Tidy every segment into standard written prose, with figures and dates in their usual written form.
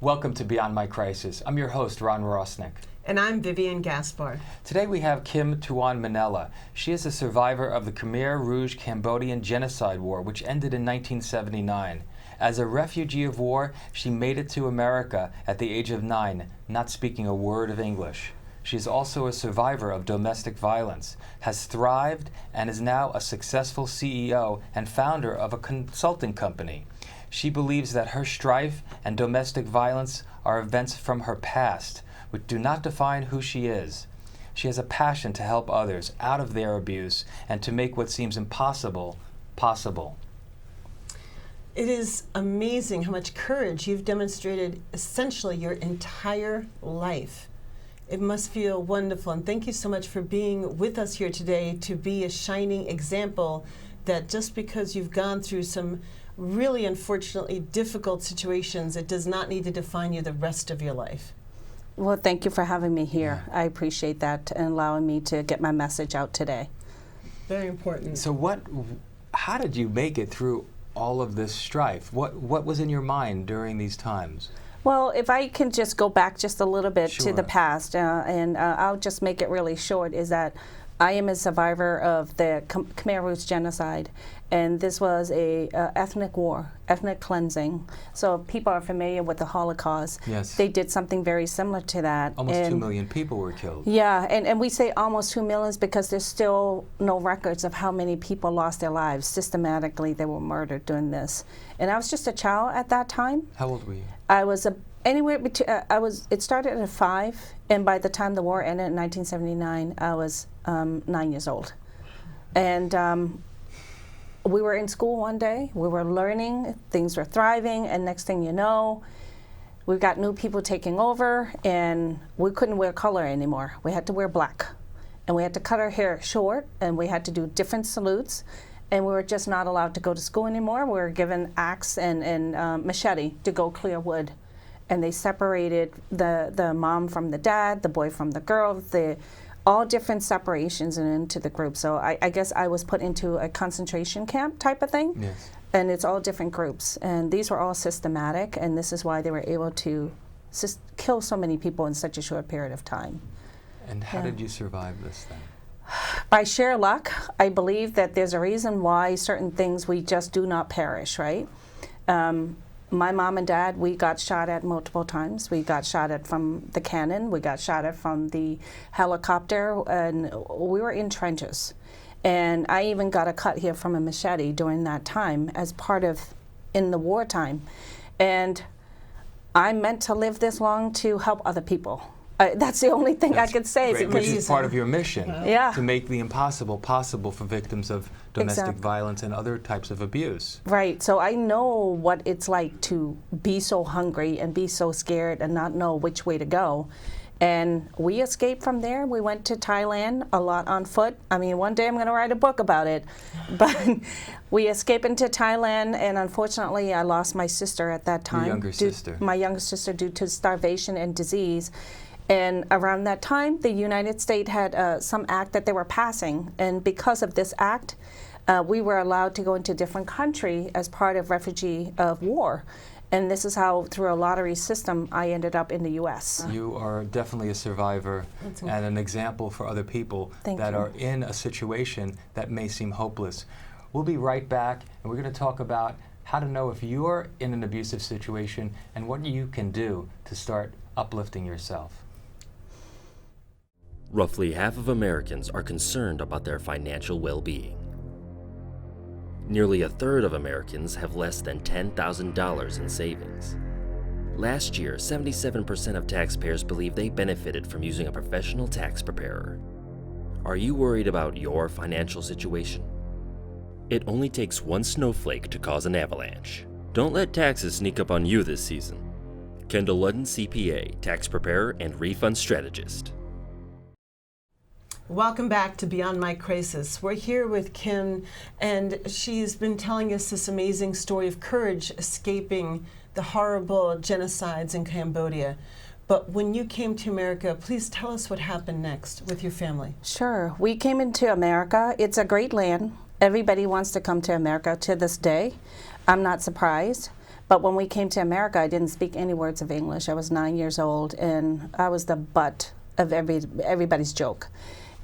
Welcome to Beyond My Crisis. I'm your host, Ron Rosnick. And I'm Vivian Gaspar. Today we have Tuon Menella. She is a survivor of the Khmer Rouge Cambodian Genocide War, which ended in 1979. As a refugee of war, she made it to America at the age of 9, not speaking a word of English. She is also a survivor of domestic violence, has thrived, and is now a successful CEO and founder of a consulting company. She believes that her strife and domestic violence are events from her past, which do not define who she is. She has a passion to help others out of their abuse and to make what seems impossible, possible. It is amazing how much courage you've demonstrated essentially your entire life. It must feel wonderful, and thank you so much for being with us here today to be a shining example that just because you've gone through some really unfortunately difficult situations, it does not need to define you the rest of your life. Well, thank you for having me here. I appreciate that and allowing me to get my message out today. Very important. So how did you make it through all of this strife? What was in your mind during these times? Well, if I can just go back just a little bit Sure. to the past, and I'll just make it really short, is that I am a survivor of the Khmer Rouge genocide, and this was a ethnic war, ethnic cleansing. So if people are familiar with the Holocaust. Yes. They did something very similar to that. Almost 2 million people were killed. Yeah, and we say almost 2 million because there's still no records of how many people lost their lives. Systematically, they were murdered during this. And I was just a child at that time. How old were you? I was anywhere between, it started at 5, and by the time the war ended in 1979, I was 9 years old. And we were in school one day, we were learning, things were thriving, and next thing you know, we've got new people taking over, and we couldn't wear color anymore. We had to wear black. And we had to cut our hair short, and we had to do different salutes, and we were just not allowed to go to school anymore. We were given axe and machete to go clear wood. And they separated the mom from the dad, the boy from the girl, all different separations and into the group. So I guess I was put into a concentration camp type of thing. Yes. And it's all different groups. And these were all systematic, and this is why they were able to kill so many people in such a short period of time. And how did you survive this then? By sheer luck, I believe that there's a reason why certain things we just do not perish, right? My mom and dad, we got shot at multiple times. We got shot at from the cannon, we got shot at from the helicopter, and we were in trenches. And I even got a cut here from a machete during that time as part of in the wartime. And I meant to live this long to help other people. That's the only thing I could say. Great, which is part of your mission, to make the impossible possible for victims of domestic violence and other types of abuse. Right, so I know what it's like to be so hungry and be so scared and not know which way to go. And we escaped from there. We went to Thailand a lot on foot. I mean, one day I'm going to write a book about it. But we escaped into Thailand, and unfortunately I lost my sister at that time. Your younger sister. My younger sister, due to starvation and disease. And around that time, the United States had some act that they were passing, and because of this act, we were allowed to go into a different country as part of refugee of war. And this is how, through a lottery system, I ended up in the U.S. You are definitely a survivor and an example for other people that are in a situation that may seem hopeless. We'll be right back, and we're going to talk about how to know if you're in an abusive situation and what you can do to start uplifting yourself. Roughly half of Americans are concerned about their financial well-being. Nearly a third of Americans have less than $10,000 in savings. Last year, 77% of taxpayers believe they benefited from using a professional tax preparer. Are you worried about your financial situation? It only takes one snowflake to cause an avalanche. Don't let taxes sneak up on you this season. Kendall Ludden, CPA, tax preparer and refund strategist. Welcome back to Beyond My Crisis. We're here with Kim, and she's been telling us this amazing story of courage escaping the horrible genocides in Cambodia. But when you came to America, please tell us what happened next with your family. Sure. We came into America. It's a great land. Everybody wants to come to America to this day. I'm not surprised. But when we came to America, I didn't speak any words of English. I was 9 years old, and I was the butt of everybody's joke.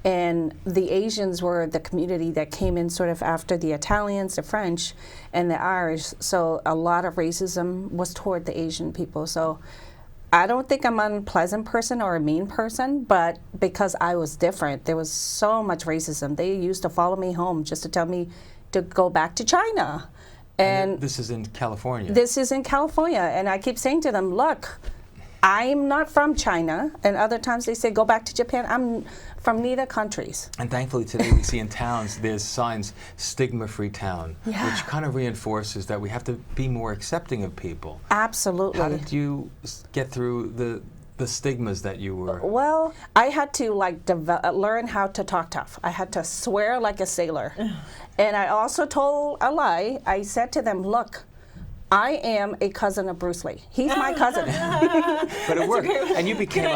And the Asians were the community that came in sort of after the Italians, the French, and the Irish. So a lot of racism was toward the Asian people. So I don't think I'm an unpleasant person or a mean person, but because I was different, there was so much racism. They used to follow me home just to tell me to go back to China. And this is in California. This is in California. And I keep saying to them, look, I'm not from China. And other times they say, go back to Japan. I'm from neither countries. And thankfully today we see in towns, there's signs, stigma-free town, Yeah. which kind of reinforces that we have to be more accepting of people. Absolutely. How did you get through the stigmas that you were? Well, I had to like learn how to talk tough. I had to swear like a sailor. And I also told a lie. I said to them, look, I am a cousin of Bruce Lee. He's my cousin. But it worked. And you became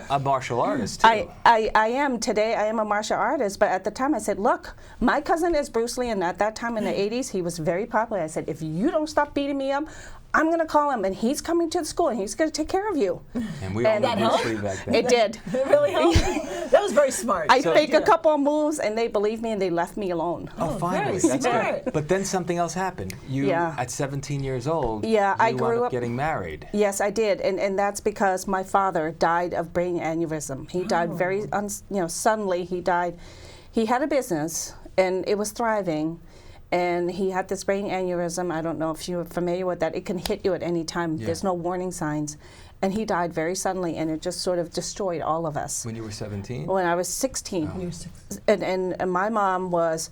a martial artist, too. I am. Today, I am a martial artist. But at the time, I said, look, my cousin is Bruce Lee. And at that time in the 80s, he was very popular. I said, if you don't stop beating me up, I'm going to call him, and he's coming to the school, and he's going to take care of you. And we all knew Bruce Lee back then. It did. It really helped. That was very smart. I faked a couple of moves, and they believed me, and they left me alone. Oh, finally. very That's smart. good. But then something else happened. You, Yeah. at 17 years old, Yeah, I you grew wound up up- getting married. Yes, I did, and that's because my father died of brain aneurysm. He died very, suddenly. He died. He had a business, and it was thriving, and he had this brain aneurysm. I don't know if you're familiar with that. It can hit you at any time. Yeah. There's no warning signs, and he died very suddenly, and it just sort of destroyed all of us. When you were 17? When I was 16, When you were 6. and my mom was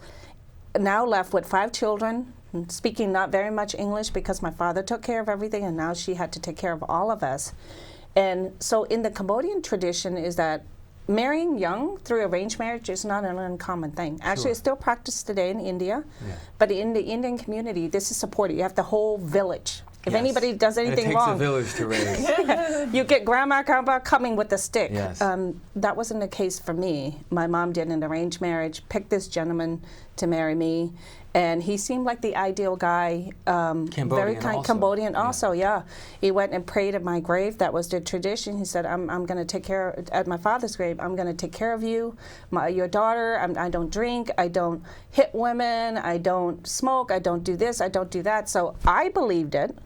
now left with 5 children, speaking not very much English because my father took care of everything, and now she had to take care of all of us. And so in the Cambodian tradition is that marrying young through arranged marriage is not an uncommon thing. Actually, Sure. it's still practiced today in India, Yeah. but in the Indian community, this is supported. You have the whole village. If Yes. anybody does And anything it takes a wrong, village to raise. you get grandma coming with a stick. Yes. That wasn't the case for me. My mom did an arranged marriage, picked this gentleman to marry me, and he seemed like the ideal guy. Very Cambodian kind, also. Cambodian Yeah. also, yeah. He went and prayed at my grave. That was the tradition. He said, I'm going to take care, at my father's grave, I'm going to take care of you, your daughter. I don't drink, I don't hit women, I don't smoke, I don't do this, I don't do that. So I believed it.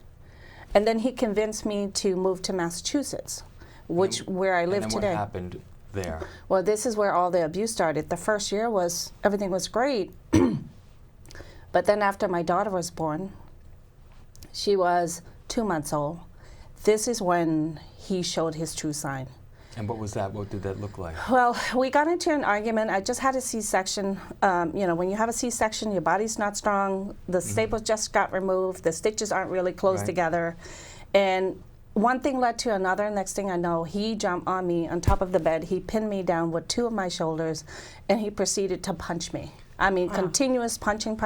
And then he convinced me to move to Massachusetts, where I live And then today. what happened there? Well, this is where all the abuse started. The first year everything was great. But then after my daughter was born, she was 2 months old. This is when he showed his true sign. And what was that? What did that look like? Well, we got into an argument. I just had a C-section. When you have a C-section, your body's not strong. The staples just got removed. The stitches aren't really close Right. together. And one thing led to another. Next thing I know, he jumped on me on top of the bed. He pinned me down with 2 of my shoulders, and he proceeded to punch me. I mean, continuous punching.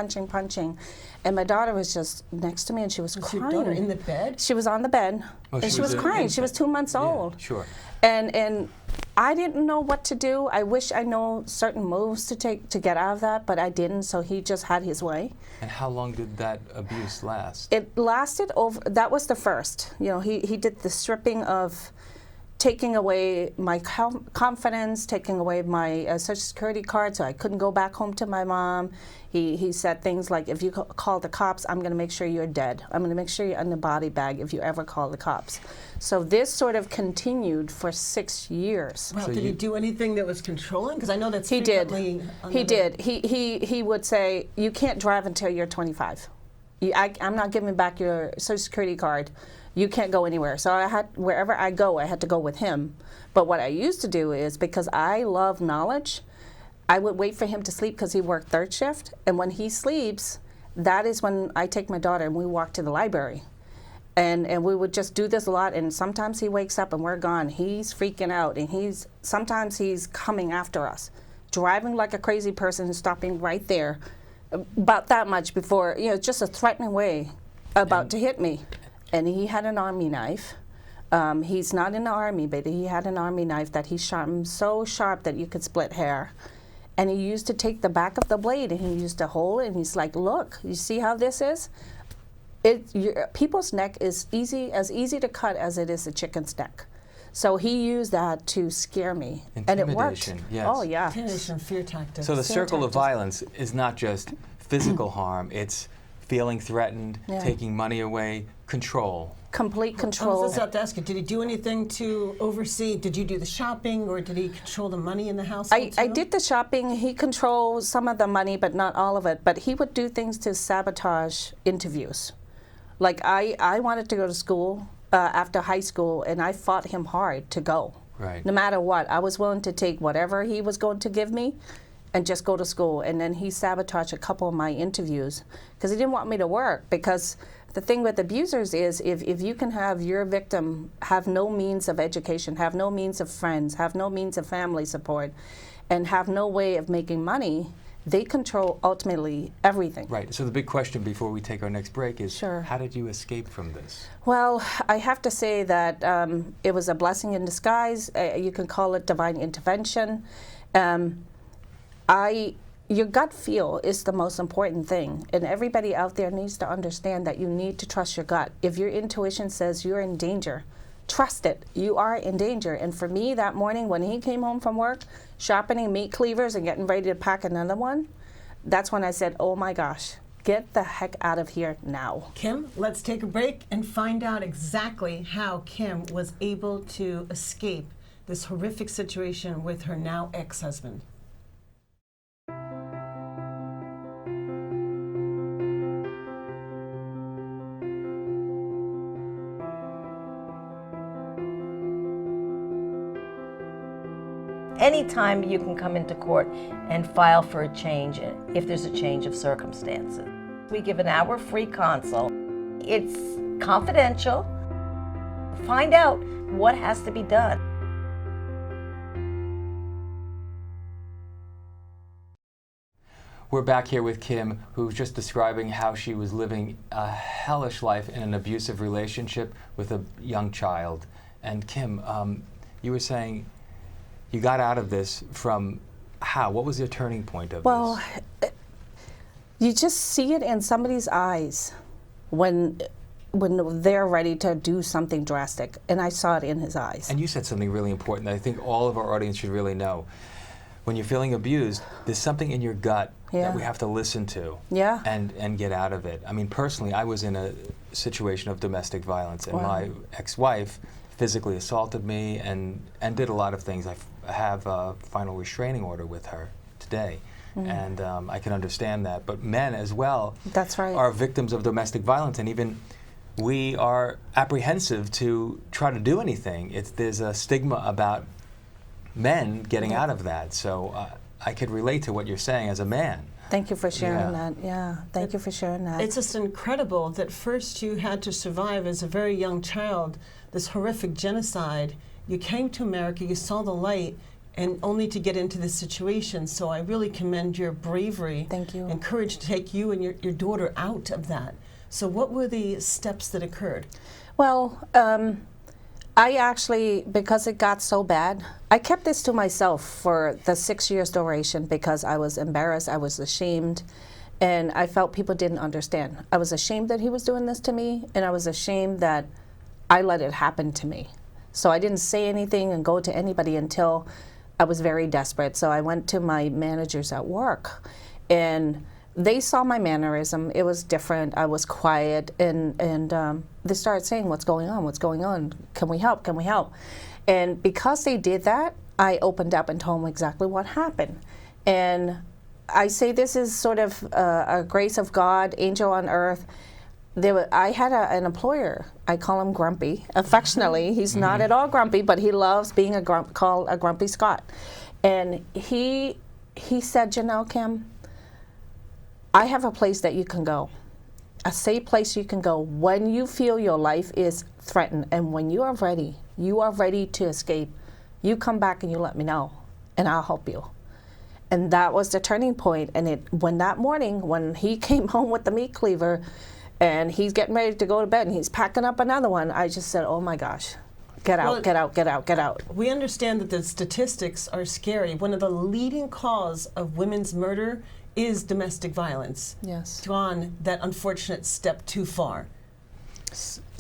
And my daughter was just next to me, and she was Was crying. your daughter in the bed? She was on the bed, Oh, and she was an crying. She was infant. 2 months old. Yeah, sure. And I didn't know what to do. I wish I know certain moves to take to get out of that, but I didn't, so he just had his way. And how long did that abuse last? It lasted over, that was the first. He did the stripping of taking away my confidence, taking away my Social Security card so I couldn't go back home to my mom. He said things like, if you call the cops, I'm going to make sure you're dead. I'm going to make sure you're in the body bag if you ever call the cops. So this sort of continued for 6 years. Well, So did you- he do anything that was controlling? Because I know that's He did. frequently He another- did. He would say, you can't drive until you're 25. I'm not giving back your Social Security card. You can't go anywhere. So wherever I go, I had to go with him. But what I used to do is, because I love knowledge, I would wait for him to sleep because he worked 3rd shift. And when he sleeps, that is when I take my daughter and we walk to the library. And we would just do this a lot. And sometimes he wakes up and we're gone. He's freaking out. And sometimes he's coming after us, driving like a crazy person and stopping right there, about that much before, just a threatening way about to hit me. And he had an army knife. He's not in the army, but he had an army knife that he sharpened so sharp that you could split hair. And he used to take the back of the blade and he used to hold it, and he's like, look, you see how this is? people's neck is as easy to cut as it is a chicken's neck. So he used that to scare me, and it worked. Yes. Oh yeah. Intimidation, fear tactics. So the Fear circle of tactics. violence is not just physical harm, it's feeling threatened, Yeah. taking money away, control. Complete I control. was just about to ask you, did he do anything to oversee? Did you do the shopping, or did he control the money in the household I too? did the shopping. He controlled some of the money, but not all of it. But he would do things to sabotage interviews. Like I wanted to go to school after high school, and I fought him hard to go. Right. No matter what, I was willing to take whatever he was going to give me and just go to school. And then he sabotaged a couple of my interviews because he didn't want me to work. Because the thing with abusers is if you can have your victim have no means of education, have no means of friends, have no means of family support, and have no way of making money, they control ultimately everything. Right. So the big question before we take our next break is, Sure. how did you escape from this? Well, I have to say that it was a blessing in disguise. You can call it divine intervention. Your gut feel is the most important thing, and everybody out there needs to understand that you need to trust your gut. If your intuition says you're in danger, trust it. You are in danger. And for me, that morning when he came home from work, sharpening meat cleavers and getting ready to pack another one, that's when I said, oh my gosh, get the heck out of here now. Kim, let's take a break and find out exactly how Kim was able to escape this horrific situation with her now ex-husband. Anytime you can come into court and file for a change if there's a change of circumstances. We give an hour free consult. It's confidential. Find out what has to be done. We're back here with Kim, who's just describing how she was living a hellish life in an abusive relationship with a young child. And Kim, you were saying you got out of this from how? What was your turning point of Well, this? you just see it in somebody's eyes when they're ready to do something drastic, and I saw it in his eyes. And you said something really important that I think all of our audience should really know. When you're feeling abused, there's something in your gut Yeah. that we have to listen to Yeah. and get out of it. I mean, personally, I was in a situation of domestic violence, and Wow. my ex-wife physically assaulted me and did a lot of things. I have a final restraining order with her today, and I can understand that. But men as well That's right. are victims of domestic violence, and even we are apprehensive to try to do anything. There's a stigma about men getting out of that. So I could relate to what you're saying as a man. Thank you for sharing Yeah. that. Yeah, thank you for sharing that. It's just incredible that first you had to survive as a very young child this horrific genocide. You came to America, you saw the light, and only to get into this situation. So I really commend your bravery Thank you. and courage to take you and your daughter out of that. So what were the steps that occurred? Well, I actually, because it got so bad, I kept this to myself for the 6 years duration because I was embarrassed, I was ashamed, and I felt people didn't understand. I was ashamed that he was doing this to me, and I was ashamed that I let it happen to me. So I didn't say anything and go to anybody until I was very desperate. So I went to my managers at work, and they saw my mannerism. It was different. I was quiet, and they started saying, "What's going on? What's going on? Can we help? Can we help?" And because they did that, I opened up and told them exactly what happened. And I say this is sort of a grace of God, angel on earth. I had an employer. I call him Grumpy, affectionately. He's not at all grumpy, but he loves being called a Grumpy Scott. And he said, Kim, I have a place that you can go, a safe place you can go when you feel your life is threatened, and when you are ready to escape, you come back and you let me know, and I'll help you. And that was the turning point. And when that morning, when he came home with the meat cleaver, and he's getting ready to go to bed, and he's packing up another one, I just said, oh my gosh, get out, Well, get out, get out, get out. We understand that the statistics are scary. One of the leading cause of women's murder is domestic violence. Yes. Gone that unfortunate step too far.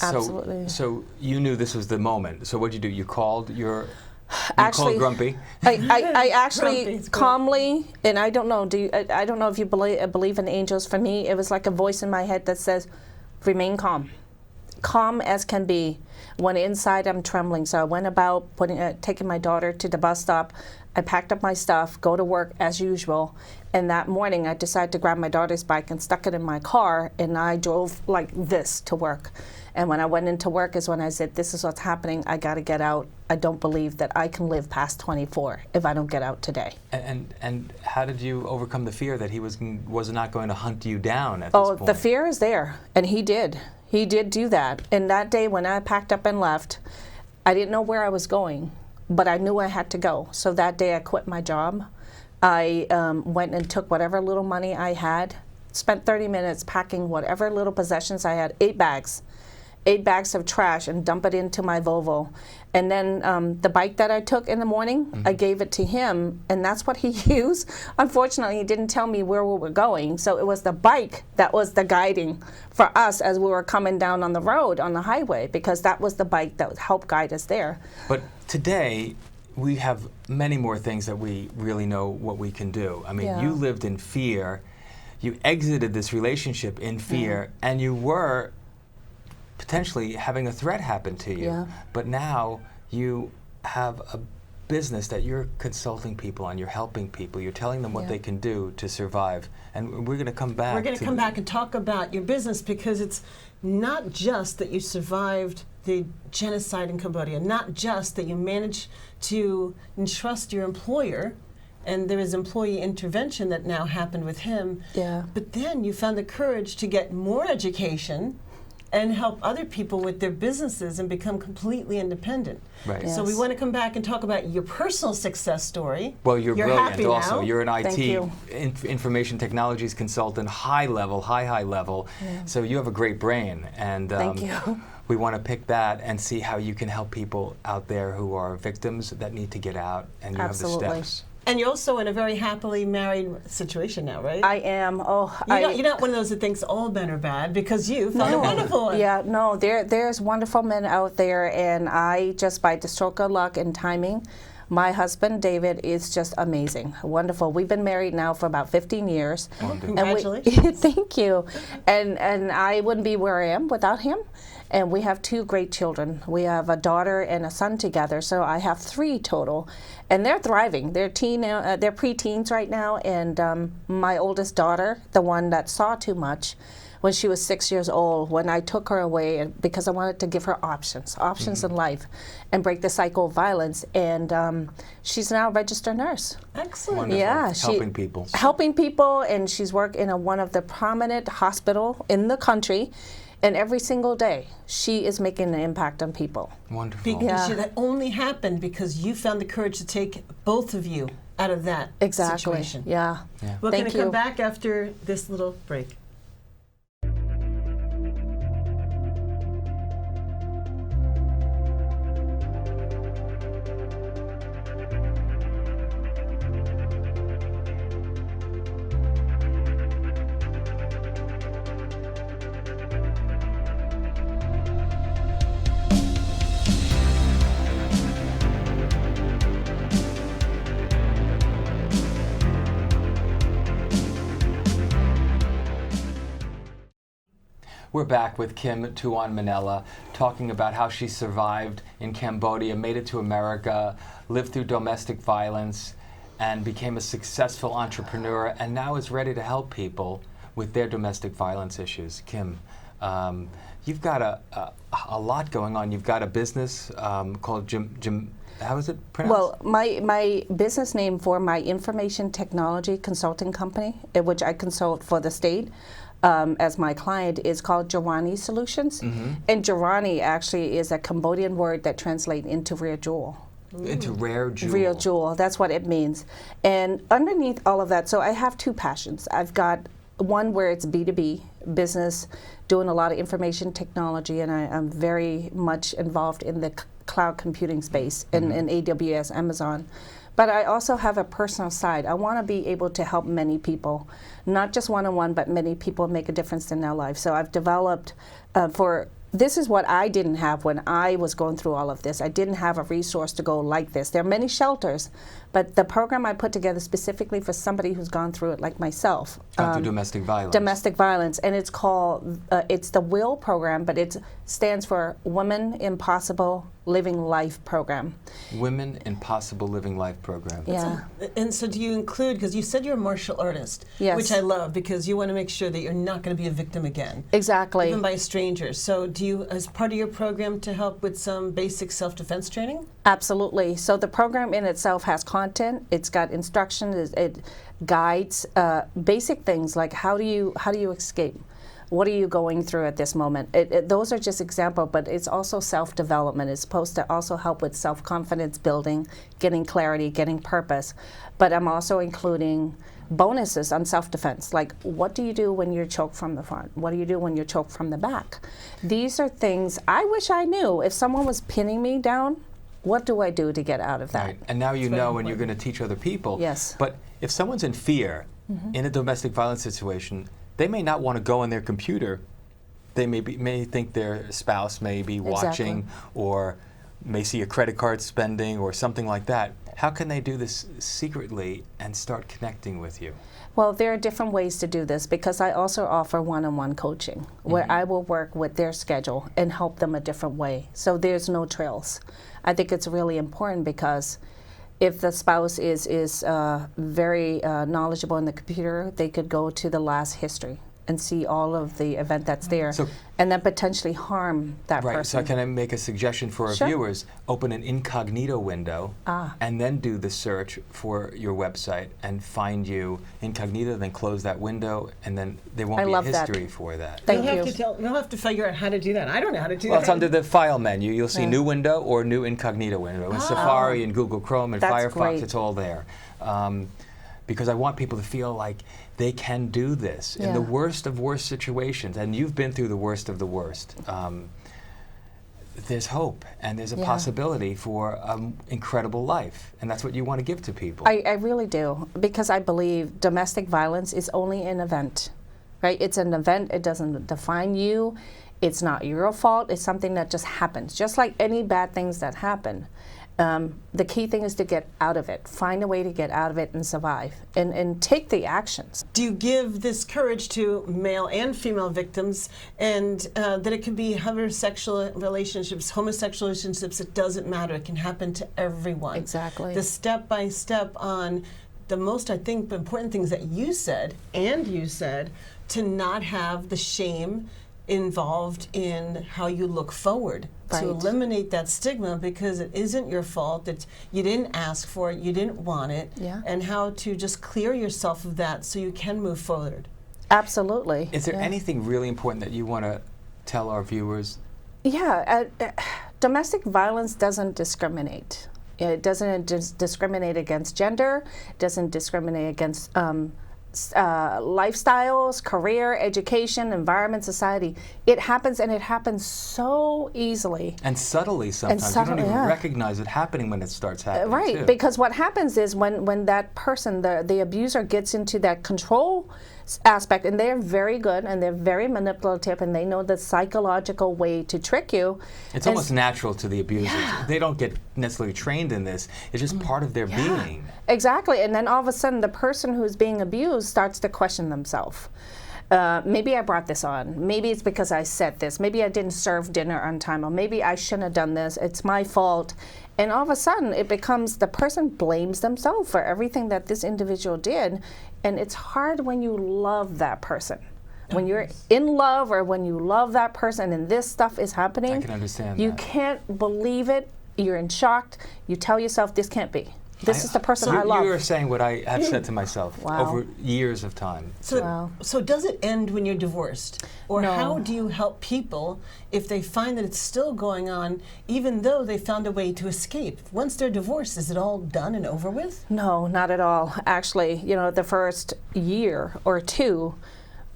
Absolutely. So you knew this was the moment. So what'd you do? You called your. You Actually, called Grumpy. I actually Grumpy, it's great. calmly, and I don't know. I don't know if you believe in angels. For me, it was like a voice in my head that says, "Remain calm, calm as can be." When inside, I'm trembling. So I went about taking my daughter to the bus stop. I packed up my stuff, go to work as usual. And that morning, I decided to grab my daughter's bike and stuck it in my car, and I drove like this to work. And when I went into work is when I said, this is what's happening, I gotta get out. I don't believe that I can live past 24 if I don't get out today. And how did you overcome the fear that he was not going to hunt you down at this point? Oh, the fear is there, and he did. He did do that. And that day when I packed up and left, I didn't know where I was going, but I knew I had to go. So that day I quit my job. I went and took whatever little money I had, spent 30 minutes packing whatever little possessions I had, 8 bags of trash, and dump it into my Volvo. And then the bike that I took in the morning, I gave it to him, and that's what he used. Unfortunately, he didn't tell me where we were going, so it was the bike that was the guiding for us as we were coming down on the road, on the highway, because that was the bike that would help guide us there. But today, we have many more things that we really know what we can do. I mean, Yeah. you lived in fear, you exited this relationship in fear, and you were potentially having a threat happen to you. Yeah. But now you have a business that you're consulting people on, you're helping people, you're telling them what Yeah. they can do to survive. And we're going to come back. We're going to come back and talk about your business, because it's not just that you survived the genocide in Cambodia, not just that you managed to entrust your employer, and there is employee intervention that now happened with him, Yeah. but then you found the courage to get more education and help other people with their businesses and become completely independent. Right. Yeah. So we Yes. want to come back and talk about your personal success story. Well, you're brilliant happy also. now. You're an Thank IT you. information technologies consultant, high level. So you have a great brain. And Thank you. we want to pick that and see how you can help people out there who are victims that need to get out, and you Absolutely. have the steps. And you're also in a very happily married situation now, right? I am. You're not one of those that thinks all men are bad, because you found a wonderful one. Yeah, no, there's wonderful men out there, and I just, by the stroke of luck and timing, my husband, David, is just amazing, wonderful. We've been married now for about 15 years. Wonderful. And Congratulations. thank you. And I wouldn't be where I am without him. And we have 2 great children. We have a daughter and a son together, so I have 3 total. And they're thriving. They're preteens right now, and my oldest daughter, the one that saw too much, when she was 6 years old, when I took her away because I wanted to give her options in life, and break the cycle of violence. And she's now a registered nurse. Excellent. Wonderful. Yeah, helping people, and she's worked in one of the prominent hospital in the country. And every single day, she is making an impact on people. Wonderful. Yeah. That only happened because you found the courage to take both of you out of that Exactly. situation. Yeah. We're going Thank to come you. back after this little break. We're back with Tuon Menella, talking about how she survived in Cambodia, made it to America, lived through domestic violence, and became a successful entrepreneur, and now is ready to help people with their domestic violence issues. Kim, you've got a lot going on. You've got a business called how is it pronounced? Well, my business name for my information technology consulting company, which I consult for the state, as my client, is called Jarani Solutions. And Jarani actually is a Cambodian word that translates into rare jewel. Into rare jewel. Real jewel, that's what it means. And underneath all of that, so I have 2 passions. I've got one where it's B2B business, doing a lot of information technology, and I'm very much involved in the cloud computing space in AWS, Amazon. But I also have a personal side. I want to be able to help many people, not just one-on-one, but many people make a difference in their life. So I've developed for this is what I didn't have when I was going through all of this. I didn't have a resource to go like this. There are many shelters, but the program I put together specifically for somebody who's gone through it like myself. Gone through domestic violence. Domestic violence, and it's called, it's the WILL program, but it stands for Women Impossible Living Life Program. Women Impossible Living Life Program. Yeah. And so do you include, because you said you're a martial artist, Yes. which I love because you want to make sure that you're not going to be a victim again. Exactly. Even by strangers. So do you, as part of your program, to help with some basic self-defense training? Absolutely. So the program in itself has content. It's got instructions. It guides basic things like how do you escape? What are you going through at this moment? Those are just examples, but it's also self-development. It's supposed to also help with self-confidence building, getting clarity, getting purpose. But I'm also including bonuses on self-defense, like what do you do when you're choked from the front? What do you do when you're choked from the back? These are things I wish I knew. If someone was pinning me down, what do I do to get out of that? Right. And now you know, and you're going to teach other people. Yes. But if someone's in fear in a domestic violence situation, they may not want to go on their computer. They may think their spouse may be watching, or may see a credit card spending or something like that. How can they do this secretly and start connecting with you? Well, there are different ways to do this because I also offer one-on-one coaching where I will work with their schedule and help them a different way. So there's no trails. I think it's really important because if the spouse is very knowledgeable in the computer, they could go to the last history and see all of the event that's there, and then potentially harm that Right, person. so can I make a suggestion for our Sure. viewers? Open an incognito window and then do the search for your website and find you incognito, then close that window, and then there won't I be love a that. history for that. Thank You'll you. have to figure out how to do that. I don't know how to do Well, that. it's under the file menu. You'll see new window or new incognito window. In Safari and Google Chrome and That's Firefox, great. it's all there. Because I want people to feel like they can do this in the Yeah. worst of worst situations. And you've been through the worst of the worst. There's hope and there's a possibility for an incredible life. And that's what you want to give to people. I really do, because I believe domestic violence is only an event, right? It's an event. It doesn't define you. It's not your fault. It's something that just happens, just like any bad things that happen. The key thing is to get out of it, find a way to get out of it and survive, and take the actions. Do you give this courage to male and female victims, and that it can be heterosexual relationships, homosexual relationships, it doesn't matter, it can happen to everyone. Exactly. The step-by-step on the most, I think, important things that you said, to not have the shame involved in how you look forward, Right. to eliminate that stigma, because it isn't your fault, that you didn't ask for it, you didn't want it, Yeah. and how to just clear yourself of that so you can move forward. Absolutely. Is there Yeah. anything really important that you want to tell our viewers? Yeah, domestic violence doesn't discriminate. It doesn't discriminate against gender, doesn't discriminate against lifestyles, career, education, environment, society. It happens, and it happens so easily. And subtly sometimes. You subtly, don't even yeah. recognize it happening when it starts happening. Right, too. because what happens is when that person, the abuser, gets into that control aspect, and they're very good and they're very manipulative, and they know the psychological way to trick you. It's And almost natural to the abusers. They don't get necessarily trained in this. It's just part of their being. Exactly, and then all of a sudden the person who's being abused starts to question themselves. Maybe I brought this on. Maybe it's because I said this. Maybe I didn't serve dinner on time, or maybe I shouldn't have done this. It's my fault. And all of a sudden it becomes the person blames themselves for everything that this individual did. And it's hard when you love that person. When you're in love, or when you love that person and this stuff is happening, I can understand you that. can't believe it. You're in shock. You tell yourself, this can't be. This is the person I love. You are saying what I have said to myself Wow. over years of time. So, Wow. so does it end when you're divorced? Or No. how do you help people if they find that it's still going on, even though they found a way to escape? Once they're divorced, is it all done and over with? No, not at all. Actually, the first year or two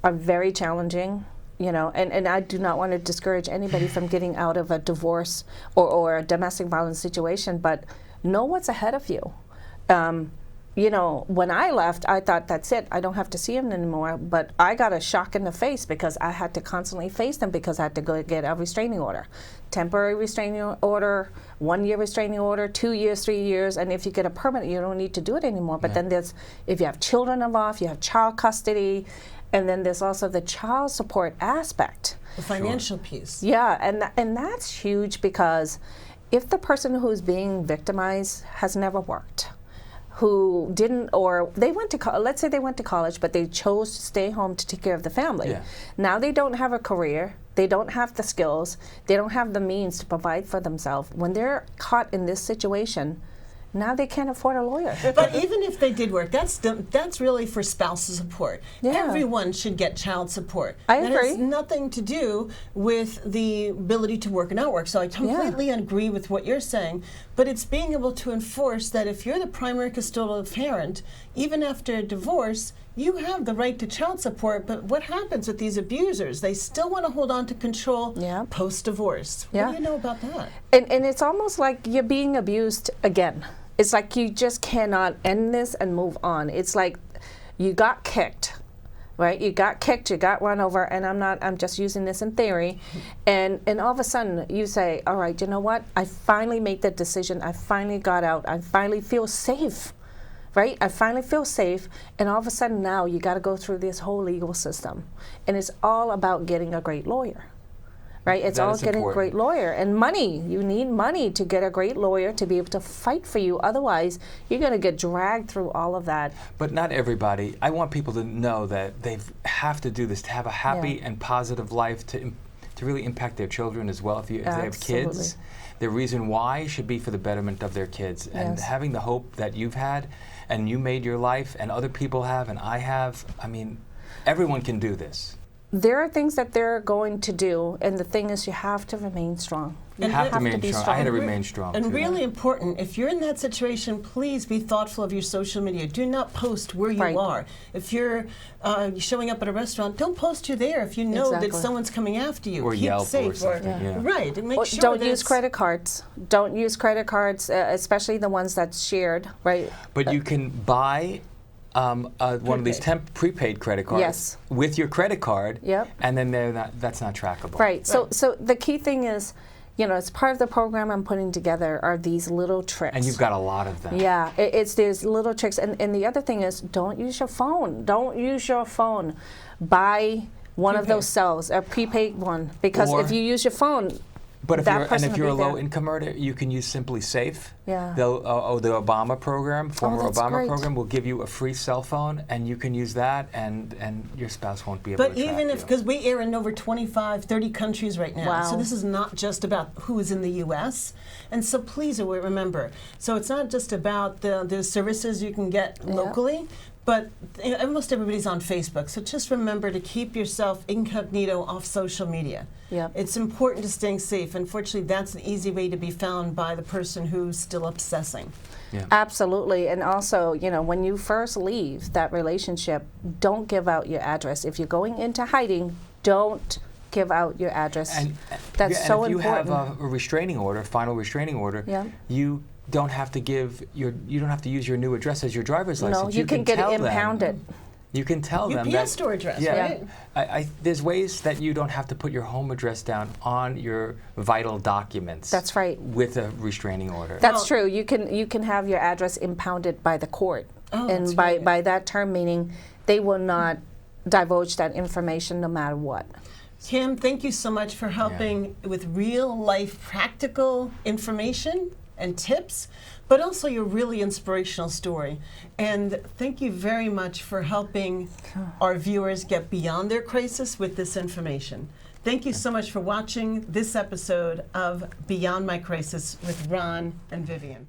are very challenging, and I do not want to discourage anybody from getting out of a divorce or a domestic violence situation, but know what's ahead of you. you know, when I left, I thought, that's it, I don't have to see him anymore. But I got a shock in the face because I had to constantly face them because I had to go get a restraining order. Temporary restraining order, 1 year restraining order, 2 years, 3 years, and if you get a permanent, you don't need to do it anymore. But then there's, if you have children involved, you have child custody, and then there's also the child support aspect. The financial piece. Yeah, and that's huge because if the person who's being victimized has never worked, who didn't, or they went to, let's say they went to college, but they chose to stay home to take care of the family. Yeah. Now they don't have a career, they don't have the skills, they don't have the means to provide for themselves. When they're caught in this situation, now they can't afford a lawyer. But even if they did work, that's really for spousal support. Yeah. Everyone should get child support. I that agree. has nothing to do with the ability to work and not work. So I completely agree with what you're saying. But it's being able to enforce that if you're the primary custodial parent, even after a divorce, you have the right to child support. But what happens with these abusers? They still want to hold on to control post-divorce. Yeah. What do you know about that? And it's almost like you're being abused again. It's like you just cannot end this and move on. It's like you got kicked, right? You got kicked, you got run over, and I'm just using this in theory. And all of a sudden you say, all right, you know what? I finally made the decision. I finally got out. I finally feel safe, right? I finally feel safe. And all of a sudden now you got to go through this whole legal system. And it's all about getting a great lawyer. Right? It's all getting a great lawyer. And money. You need money to get a great lawyer to be able to fight for you. Otherwise, you're going to get dragged through all of that. But not everybody. I want people to know that they have to do this to have a happy and positive life, to really impact their children as well. If they have kids, the reason why should be for the betterment of their kids. And having the hope that you've had, and you made your life, and other people have, and I have, I mean, everyone can do this. There are things that they're going to do, and the thing is, you have to remain strong. You have to be strong. I had to remain strong. And too. really important, if you're in that situation, please be thoughtful of your social media. Do not post where you are. If you're showing up at a restaurant, don't post you're there if you know that someone's coming after you. Or Keep Yelp safe. or something. Right. And make sure don't use credit cards. Don't use credit cards, especially the ones that's shared. Right. But you can buy one of these prepaid credit cards with your credit card, and then that's not trackable. Right. So the key thing is, you know, as part of the program I'm putting together are these little tricks. And you've got a lot of them. Yeah, there's little tricks. And the other thing is, don't use your phone. Don't use your phone. Buy one of those cells, a prepaid one, because if you use your phone, but if you're a low-income earner, you can use Simply Safe. Yeah. The Obama program, former Obama great. program, will give you a free cell phone, and you can use that, and your spouse won't be able to track you. But even if, because we air in over 25, 30 countries right now, so this is not just about who is in the U.S., and so please remember, so it's not just about the services you can get locally, but almost everybody's on Facebook, so just remember to keep yourself incognito off social media. It's important to staying safe. Unfortunately, that's an easy way to be found by the person who's still obsessing. Absolutely. And also, you know, when you first leave that relationship, don't give out your address. If you're going into hiding, don't give out your address. That's so important. If you have a restraining order, final restraining order, you don't have to use your new address as your driver's license. No, you can get it impounded. You can tell them UPS that store address, right? There's ways that you don't have to put your home address down on your vital documents. That's right. With a restraining order. That's true. You can have your address impounded by the court, and by that term meaning they will not divulge that information no matter what. Kim, thank you so much for helping with real life practical information and tips, but also your really inspirational story. And thank you very much for helping our viewers get beyond their crisis with this information. Thank you so much for watching this episode of Beyond My Crisis with Ron and Vivian.